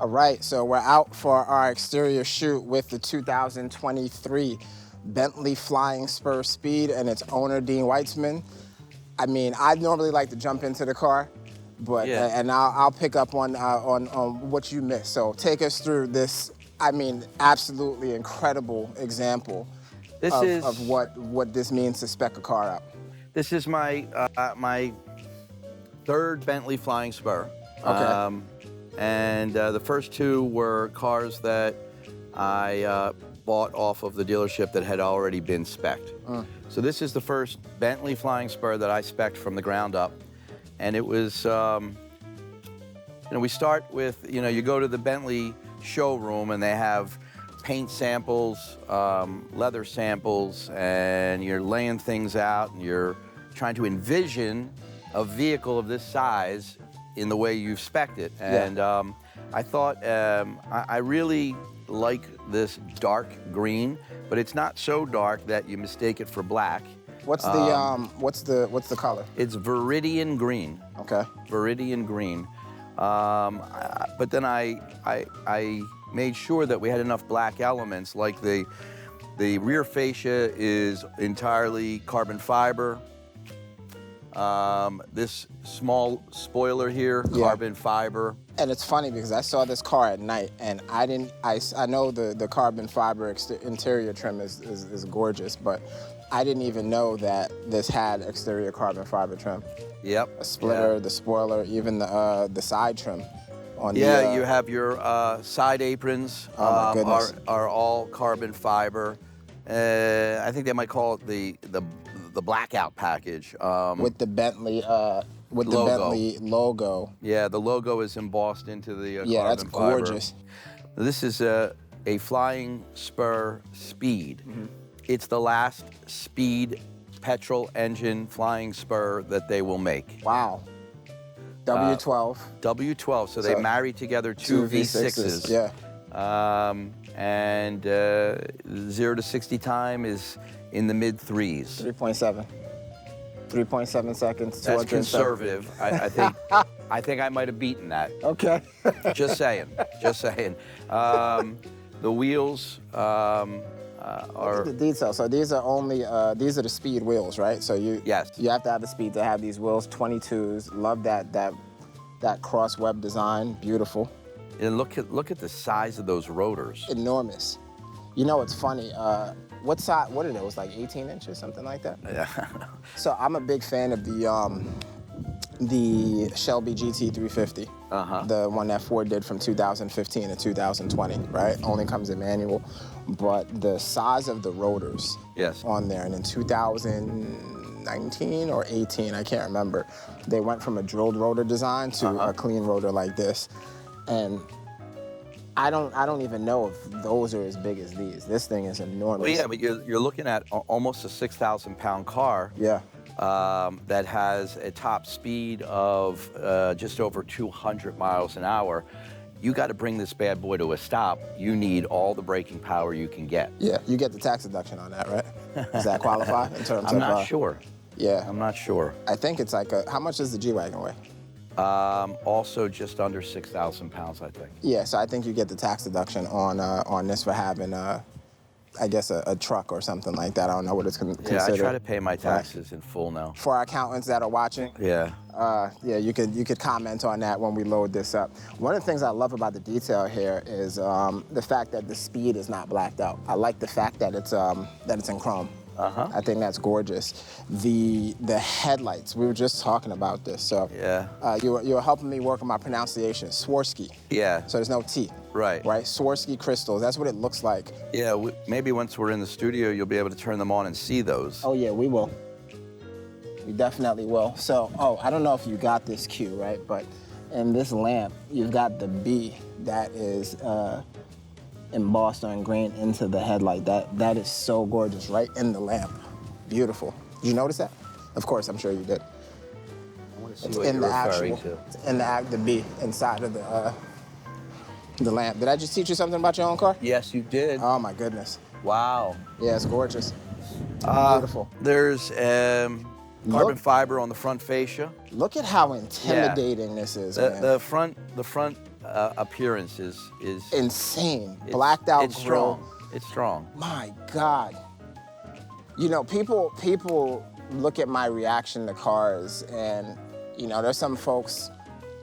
All right, so we're out for our exterior shoot with the 2023 Bentley Flying Spur Speed and its owner, Dean Weitzman. I mean, I normally like to jump into the car, but Yeah. and I'll pick up on what you missed. So take us through this, I mean, absolutely incredible example of what this means to spec a car out. This is my my third Bentley Flying Spur. Okay. And the first two were cars that I bought off of the dealership that had already been specced. So this is the first Bentley Flying Spur that I specced from the ground up. And it was, we start with, you go to the Bentley showroom and they have paint samples, leather samples, and you're laying things out and you're trying to envision a vehicle of this size in the way you've specced it. And I thought I really like this dark green, but it's not so dark that you mistake it for black. What's the color? It's Viridian green. Okay. Viridian green. But then I made sure that we had enough black elements, like the rear fascia is entirely carbon fiber. This small spoiler here, carbon fiber. And it's funny because I saw this car at night, and I know the carbon fiber interior trim is gorgeous, but I didn't even know that this had exterior carbon fiber trim. Yep. A splitter, the spoiler, even the side trim. On you have your side aprons. Oh my goodness. Are all carbon fiber. I think they might call it the blackout package. With the Bentley logo. The Bentley logo. Yeah, the logo is embossed into the carbon fiber. That's gorgeous. This is a Flying Spur Speed. It's the last Speed petrol engine Flying Spur that they will make. Wow. W12. W12, so they marry together two V6s. Yeah. And 0 to 60 time is in the mid 3s. 3.7. 3.7 seconds. That's conservative. I think I might have beaten that. Okay. Just saying. Just saying. The wheels are. Look at the detail. So these are the Speed wheels, right? So you have to have the Speed to have these wheels. 22s. Love that cross web design. Beautiful. And look at the size of those rotors. Enormous. You know, it's funny. What size? What did it? Was like 18 inches, something like that. Yeah. So I'm a big fan of the Shelby GT350. The one that Ford did from 2015 to 2020, right? Only comes in manual, but the size of the rotors on there, and in 2019 or 18, I can't remember, they went from a drilled rotor design to a clean rotor like this, and I don't even know if those are as big as these. This thing is enormous. Well, yeah, but you're looking at almost a 6,000-pound car. Yeah. That has a top speed of just over 200 miles an hour. You got to bring this bad boy to a stop. You need all the braking power you can get. Yeah, you get the tax deduction on that, right? Does that qualify in terms of? I'm not sure. Yeah. I'm not sure. I think it's like how much does the G-Wagon weigh? Also just under 6,000 pounds, I think. Yeah, so I think you get the tax deduction on this for having, I guess, a truck or something like that. I don't know what it's considered. Yeah, I try to pay my taxes in full now. For our accountants that are watching, yeah, you could comment on that when we load this up. One of the things I love about the detail here is the fact that the Speed is not blacked out. I like the fact that it's in chrome. I think that's gorgeous. The headlights, we were just talking about this. So you were helping me work on my pronunciation. Swarovski. Yeah. So there's no T. Right. Right. Swarovski crystals. That's what it looks like. Yeah. Maybe once we're in the studio, you'll be able to turn them on and see those. Oh yeah, we will. We definitely will. So, I don't know if you got this cue, right? But in this lamp, you've got the B that is embossed or ingrained into the headlight. That is so gorgeous, right in the lamp. Beautiful. Did you notice that? Of course, I'm sure you did. I want to see what you're referring to. It's in the B inside of the lamp. Did I just teach you something about your own car? Yes, you did. Oh my goodness. Wow. Yeah, it's gorgeous. Beautiful. There's carbon fiber on the front fascia. Look at how intimidating this is, man. The front appearance is insane. Blacked out it's grille. strong. It's strong. My God. You know, people look at my reaction to cars, and you know, there's some folks,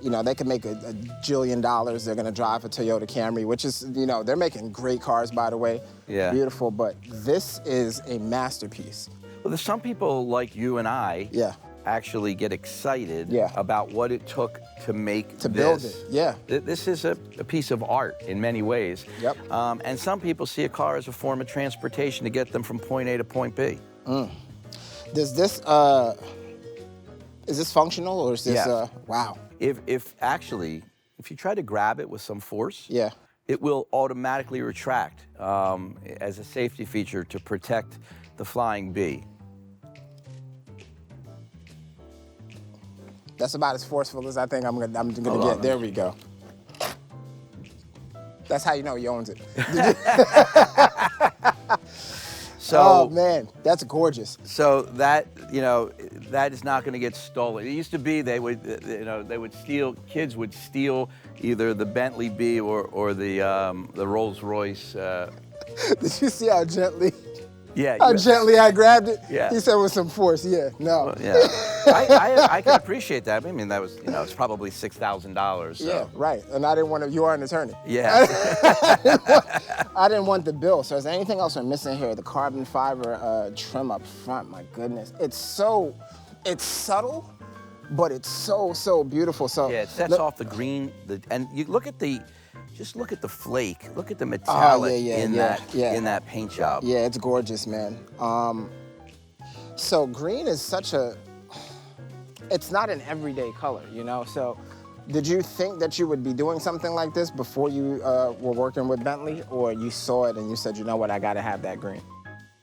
you know, they can make a jillion dollars. They're gonna drive a Toyota Camry, which is, you know, they're making great cars, by the way. Yeah. Beautiful, but this is a masterpiece. Well, there's some people like you and I. Yeah. Actually get excited Yeah. about what it took to make To this. build it, yeah. This is a piece of art in many ways. Yep. And some people see a car as a form of transportation to get them from point A to point B. Does this, is this functional, or is this, Yes. wow. If you try to grab it with some force, Yeah. it will automatically retract as a safety feature to protect the flying bee. That's about as forceful as I think I'm gonna Hold get. on. There we go. That's how you know he owns it. So, Oh man, that's gorgeous. So that, you know, that is not going to get stolen. It used to be they would, you know, kids would steal either the Bentley B or the Rolls Royce. Did you see how gently? Yeah. How gently I grabbed it? Yeah. He said with some force. Yeah. No. Well, yeah. I can appreciate that. I mean, that was, you know, it's probably $6,000. So. Yeah. Right. And I didn't want to. You are an attorney. Yeah. I didn't want the bill. So is there anything else we're missing here? The carbon fiber trim up front. My goodness. It's subtle, but it's so beautiful. So Yeah, it sets off the green. And you look at just look at the flake. Look at the metallic in that paint job. Yeah, it's gorgeous, man. So green is it's not an everyday color, you know? So did you think that you would be doing something like this before you were working with Bentley, or you saw it and you said, you know what, I gotta have that green?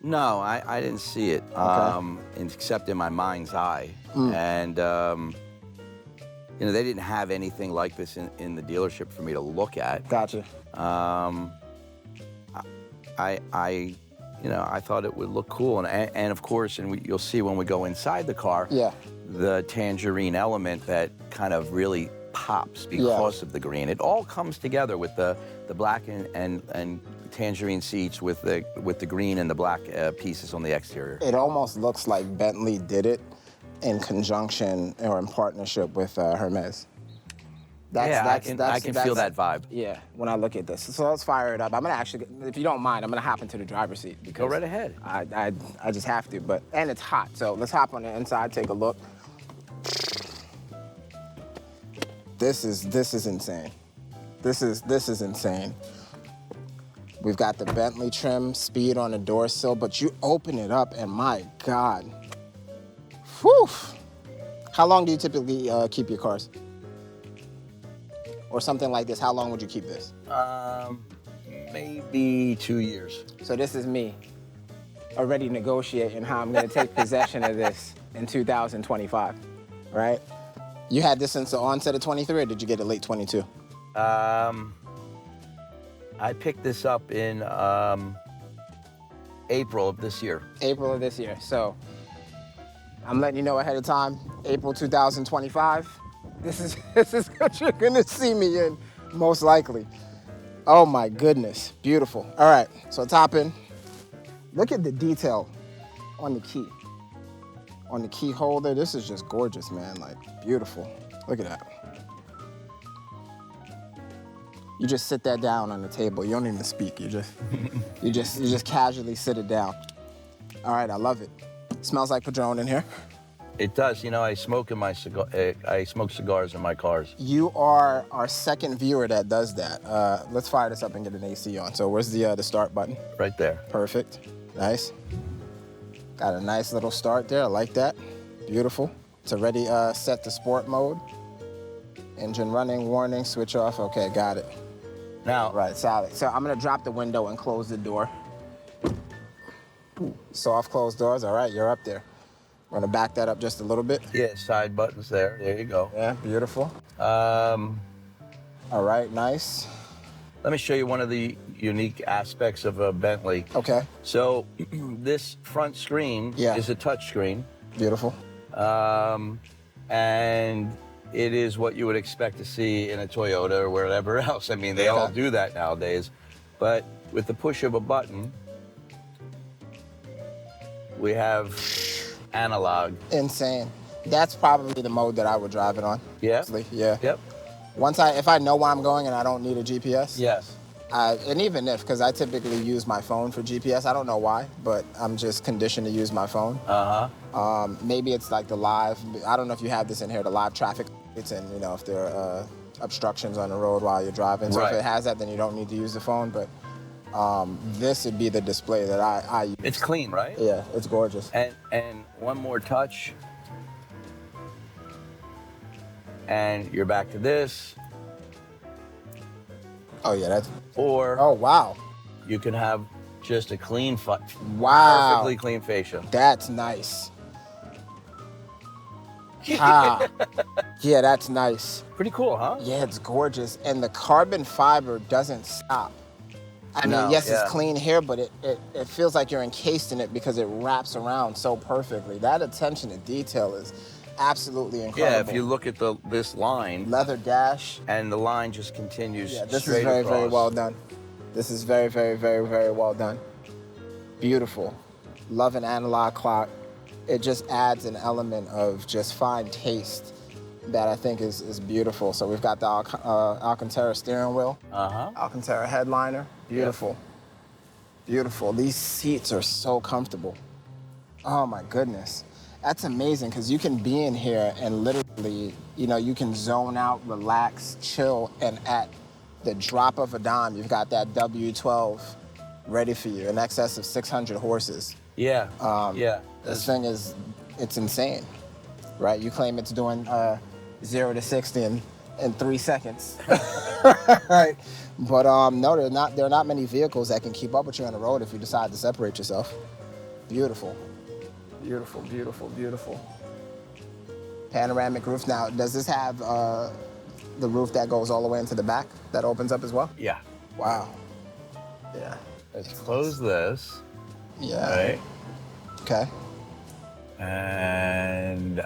No, I didn't see it, except in my mind's eye. And, you know, they didn't have anything like this in the dealership for me to look at. Gotcha. You know, I thought it would look cool, and of course, you'll see when we go inside the car, the tangerine element that kind of really pops because of the green. It all comes together with the black and tangerine seats with the green and the black pieces on the exterior. It almost looks like Bentley did it in conjunction or in partnership with Hermes. I can feel that vibe. Yeah, when I look at this. So let's fire it up. I'm gonna actually, if you don't mind, I'm gonna hop into the driver's seat. Because go right ahead. I just have to, and it's hot, so let's hop on the inside, take a look. This is insane. This is insane. We've got the Bentley trim, speed on the door sill, but you open it up and my God. Whew. How long do you typically keep your cars? Or something like this, how long would you keep this? Maybe 2 years. So this is me already negotiating how I'm gonna take possession of this in 2025, right? You had this since the onset of 23, or did you get it late 22? I picked this up in April of this year. April of this year, so I'm letting you know ahead of time, April 2025. This is what you're gonna see me in, most likely. Oh my goodness, beautiful. All right, so top in. Look at the detail on the key. On the key holder, this is just gorgeous, man, like beautiful. Look at that. You just sit that down on the table. You don't even speak, you just casually sit it down. All right, I love it. Smells like Padron in here. It does. You know, I smoke cigars in my cars. You are our second viewer that does that. Let's fire this up and get an AC on. So where's the start button? Right there. Perfect. Nice. Got a nice little start there. I like that. Beautiful. It's already set to sport mode. Engine running, warning, switch off. Okay, got it. Now, Right, solid. So I'm gonna drop the window and close the door. Soft closed doors. All right, you're up there. We're gonna back that up just a little bit. yeah, side buttons there. There you go. Yeah, beautiful. All right, nice. Let me show you one of the unique aspects of a Bentley. Okay. So this front screen is a touch screen. Beautiful. And it is what you would expect to see in a Toyota or wherever else. I mean, they all do that nowadays. But with the push of a button, we have analog. Insane. That's probably the mode that I would drive it on. Yeah? Honestly. Yeah. Yep. If I know where I'm going and I don't need a GPS. Yes. And even if, because I typically use my phone for GPS. I don't know why, but I'm just conditioned to use my phone. Maybe it's like the live, I don't know if you have this in here, the live traffic lights, and you know, if there are obstructions on the road while you're driving. So if it has that, then you don't need to use the phone. But this would be the display that I use. It's clean, right? Yeah, it's gorgeous. And one more touch. And you're back to this. Oh yeah, that's. Or oh wow, you can have just a clean, perfectly clean fascia. That's nice. Ah, yeah, that's nice. Pretty cool, huh? Yeah, it's gorgeous, and the carbon fiber doesn't stop. I mean, yes, it's clean here, but it feels like you're encased in it because it wraps around so perfectly. That attention to detail is absolutely incredible. Yeah, if you look at this line. Leather dash. And the line just continues Yeah, this straight is very, across. very well done. This is very, very, very, very well done. Beautiful. Love an analog clock. It just adds an element of just fine taste that I think is beautiful. So we've got the Alcantara steering wheel. Alcantara headliner. Beautiful. Yep. Beautiful. These seats are so comfortable. Oh my goodness. That's amazing, because you can be in here and literally, you know, you can zone out, relax, chill, and at the drop of a dime, you've got that W12 ready for you, in excess of 600 horses. Yeah, This thing is, it's insane, right? You claim it's doing 0 to 60 in 3 seconds, right? But no, there are not many vehicles that can keep up with you on the road if you decide to separate yourself. Beautiful. Beautiful, beautiful, beautiful. Panoramic roof. Now, does this have the roof that goes all the way into the back that opens up as well? Yeah. Wow. Yeah. Let's close this. Yeah. Right. Okay. And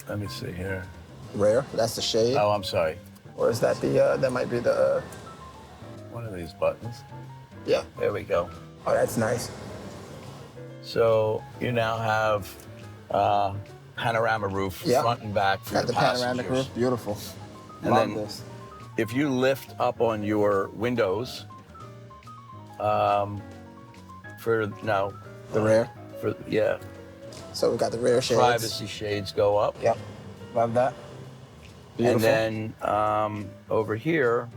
let me see here. Rear. That's the shade. Oh, I'm sorry. Or is that the? That might be the. One of these buttons. Yeah. There we go. Oh, that's nice. So you now have panorama roof, front and back for got your the panoramic roof. Beautiful. And love then this. If you lift up on your windows, for now. The rear. So we got the rear shades. Privacy shades go up. Yep. Love that. Beautiful. And then over here,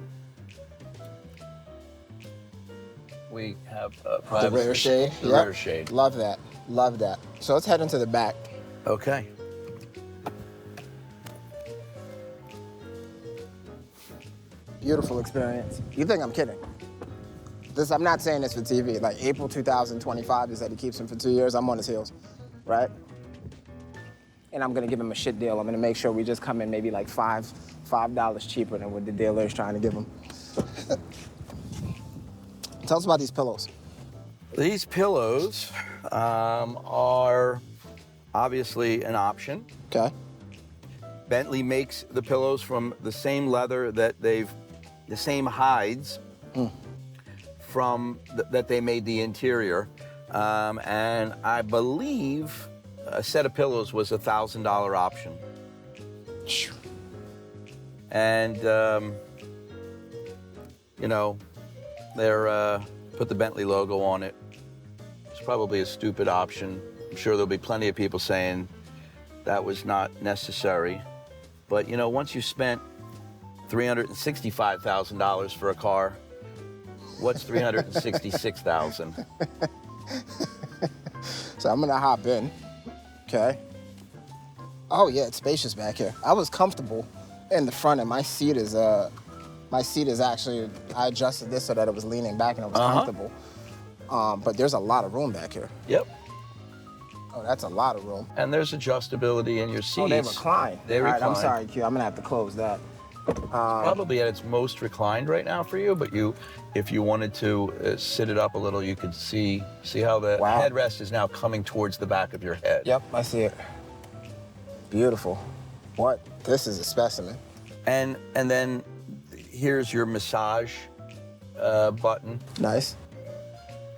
we have the rear shade. The rear shade. Love that. Love that. So let's head into the back. Okay. Beautiful experience. You think I'm kidding? I'm not saying this for TV. Like April 2025, he said he keeps him for 2 years. I'm on his heels, right? And I'm gonna give him a shit deal. I'm gonna make sure we just come in maybe like $5 cheaper than what the dealer is trying to give him. Tell us about these pillows. These pillows are obviously an option. Okay. Bentley makes the pillows from the same leather that the same hides from that they made the interior. And I believe a set of pillows was a $1,000 option. And, you know, they're put the Bentley logo on it. It's probably a stupid option. I'm sure there'll be plenty of people saying that was not necessary. But, you know, once you spent $365,000 for a car, what's $366,000? So I'm gonna hop in, okay? Oh yeah, it's spacious back here. I was comfortable in the front, and my seat is actually, I adjusted this so that it was leaning back and it was comfortable. But there's a lot of room back here. Yep. Oh, that's a lot of room. And there's adjustability in your seats. Oh, they recline. They recline. All right, I'm sorry, Q. I'm gonna have to close that. Probably at its most reclined right now for you, but if you wanted to sit it up a little, you could see how the headrest is now coming towards the back of your head. Yep, I see it. Beautiful. What? This is a specimen. And then here's your massage button. Nice.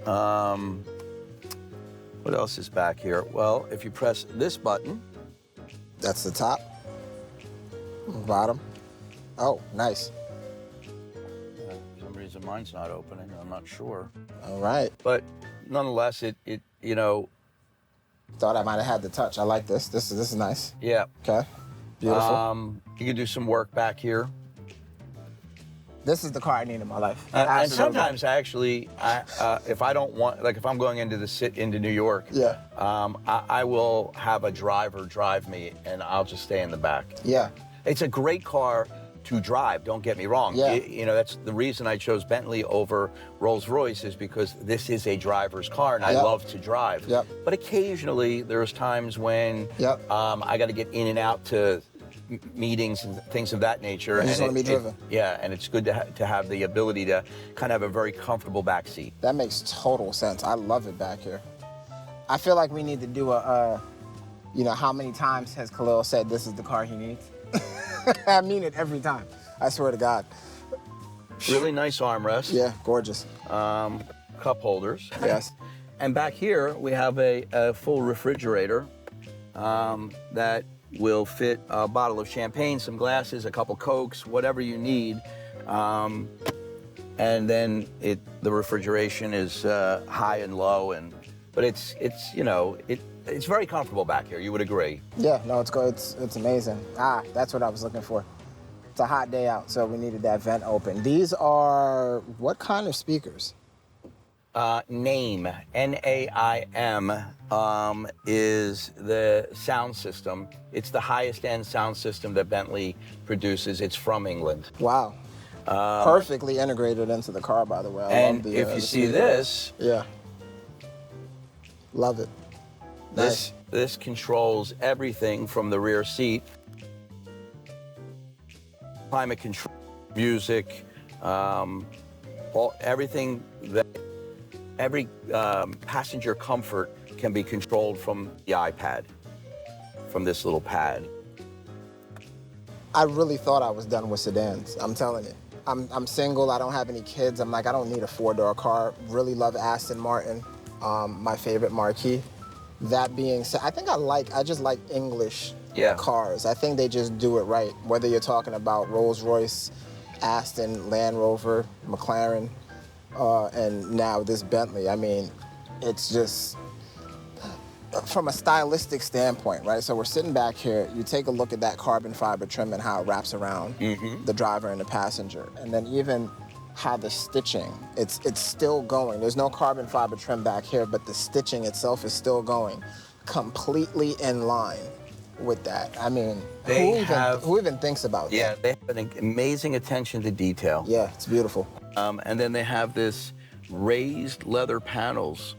What else is back here? Well, if you press this button. That's the top. Bottom. Oh, nice. For some reason mine's not opening. I'm not sure. All right. But nonetheless, it you know. Thought I might have had the touch. I like this. This is nice. Yeah. Okay. Beautiful. You can do some work back here. This is the car I need in my life. And sometimes actually, if I don't want, like if I'm going into New York, yeah, I will have a driver drive me, and I'll just stay in the back. Yeah, it's a great car to drive. Don't get me wrong. Yeah. You know, that's the reason I chose Bentley over Rolls-Royce, is because this is a driver's car, and I love to drive. Yep. But occasionally there's times when I got to get in and out to meetings and things of that nature. You just want to be driven. Yeah, and it's good to have the ability to kind of have a very comfortable back seat. That makes total sense. I love it back here. I feel like we need to do you know, how many times has Khalil said this is the car he needs? I mean it every time. I swear to God. Really nice armrest. Yeah, gorgeous. Cup holders. Yes. And back here we have a full refrigerator that will fit a bottle of champagne, some glasses, a couple Cokes, whatever you need. And then the refrigeration is high and low, but it's you know, it's very comfortable back here. You would agree? Yeah, no, it's good. It's amazing. That's what I was looking for. It's a hot day out, so we needed that vent open. These are what kind of speakers? NAIM, N-A-I-M, is the sound system. It's the highest end sound system that Bentley produces. It's from England. Wow. Perfectly integrated into the car, by the way. I love the, if you see this, yeah, love it. Nice. This controls everything from the rear seat. Climate control, music, everything that every passenger comfort can be controlled from the iPad, from this little pad. I really thought I was done with sedans. I'm telling you. I'm single. I don't have any kids. I'm like, I don't need a four-door car. Really love Aston Martin, my favorite marquee. That being said, I just like English cars. I think they just do it right. Whether you're talking about Rolls-Royce, Aston, Land Rover, McLaren, and now this Bentley. I mean, it's just from a stylistic standpoint, right? So we're sitting back here. You take a look at that carbon fiber trim and how it wraps around the driver and the passenger, and then even how the stitching, it's still going. There's no carbon fiber trim back here, but the stitching itself is still going completely in line with that. I mean, who even thinks about that? Yeah, they have an amazing attention to detail. Yeah, it's beautiful. And then they have this raised leather panels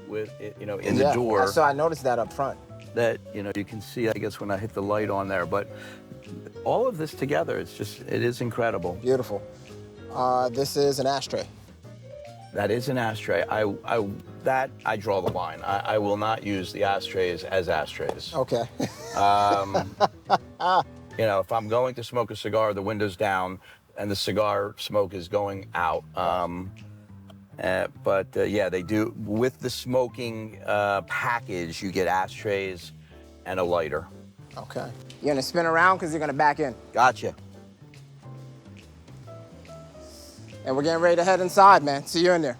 with, you know, in the door. So I noticed that up front. That, you know, you can see, I guess, when I hit the light on there. But all of this together, it is incredible. Beautiful. This is an ashtray. That is an ashtray. I draw the line. I will not use the ashtrays as ashtrays. Okay. You know, if I'm going to smoke a cigar, the window's down and the cigar smoke is going out. Yeah, they do. With the smoking package, you get ashtrays and a lighter. Okay. You're gonna spin around because you're gonna back in. Gotcha. And we're getting ready to head inside, man. See you in there.